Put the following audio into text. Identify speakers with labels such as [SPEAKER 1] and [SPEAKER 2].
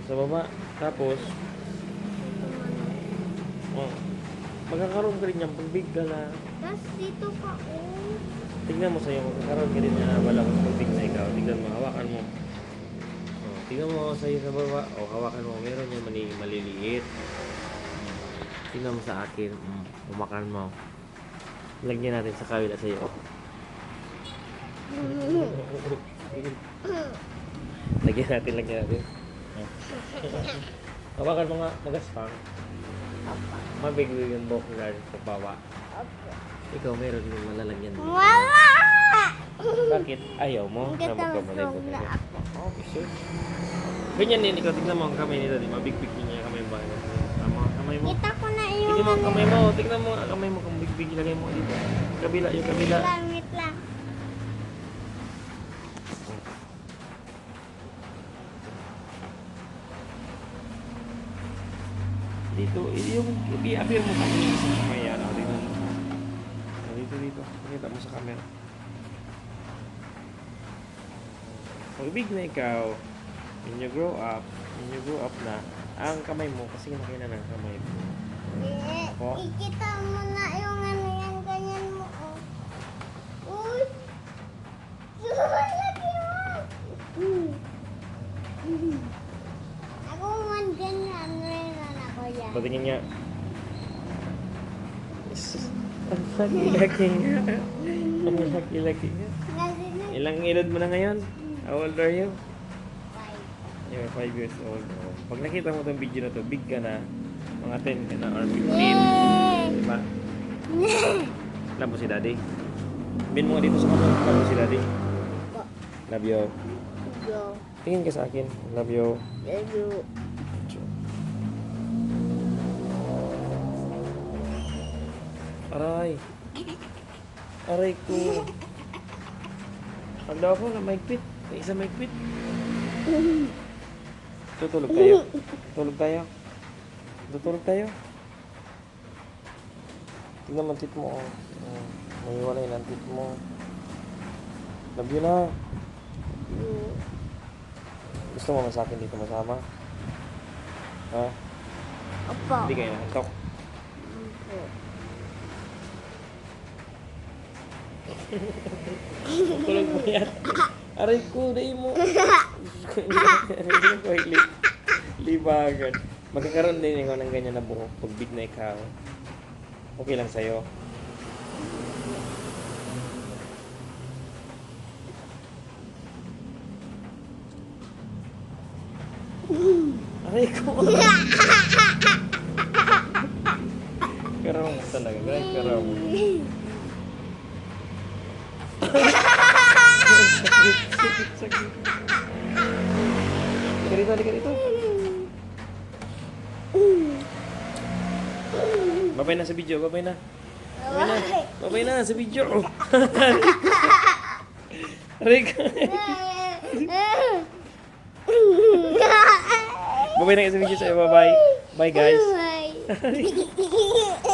[SPEAKER 1] Sa baba. Tapos, oh, magkakaroon ka rin yan pag big ka na.
[SPEAKER 2] Tapos dito pa, oh.
[SPEAKER 1] Tingnan mo sa'yo, magkakaroon ka rin na walang pag big na ikaw. Tingnan mo, hawakan mo. Oh, tingnan mo sa'yo sa baba. O, hawakan mo. Meron yan maliliit. Tingnan mo sa akin. Umakan mo. Lagyan natin sa kabila sa'yo. Lagyan natin. Hawakan mo nga, magaspang. Mabigay yung boklar sa baba. Ikaw meron yung malalagyan mo.
[SPEAKER 2] Wala!
[SPEAKER 1] Bakit? Ayaw mo?
[SPEAKER 2] Hindi
[SPEAKER 1] Na magkamalay mo
[SPEAKER 2] na
[SPEAKER 1] ganyan.
[SPEAKER 2] ako.
[SPEAKER 1] Sure. Ganyan din, ikaw tignan mo ang kamay nito. Di mabigbig niya yung kamay mo. Tama ang kamay mo.
[SPEAKER 2] Kita ko na yung
[SPEAKER 1] Tignan mo ang kamay mo. Tignan mo ang kamay mo kung bigbig. Lagay mo dito. Kabila, yung kabila.
[SPEAKER 2] Wait lang.
[SPEAKER 1] Dito, yung i-appear mo sa kamay yan. Dito. Pakita mo sa camera. Pag big na ikaw, when you grow up na, ang kamay mo, kasi kinakain na ng kamay mo. Ako?
[SPEAKER 2] Ikita mo na yung ano yan, ganyan mo, oh. Uy! Lagi mo! Ako man ganyan, meron ako yan.
[SPEAKER 1] Patingin niya. Ang laki-laki nga. Ang laki-laki nga. Ilang edad mo na ngayon? How old are you?
[SPEAKER 2] 5.
[SPEAKER 1] You're 5 years old. Oh. Pag nakita mo itong video na to, big ka na. Mga 10 ka na or 15. Diba? Alam mo si daddy? Bin mo nga dito sa kamay. Alam mo si daddy? Love you.
[SPEAKER 2] Yo.
[SPEAKER 1] Tingin ka sa akin. Love you.
[SPEAKER 2] Yo.
[SPEAKER 1] Aray. Aray ko. Ang daw ako na maigpit. May isa maigpit. Tutulog tayo. Tutulog tayo. Tingnan mo ang tit mo. May walay ng tit mo. Love you na. Gusto mo sa akin dito masama? Ha?
[SPEAKER 2] Opo.
[SPEAKER 1] Hindi kayo nakatok. Tulog mo yan. Aray ko, dahil mo. Hindi ko libagan. Magkakaroon din ikaw ng ganyan na buhok pag big na ikaw. Okay lang sa'yo. Aray ko. Karong talaga. Ganyan karong. Sakit. Halika dito. Babay na sa video, babay na sa video. Rika. Babay na sa video sa'yo, bye-bye. Bye guys.
[SPEAKER 2] Bye.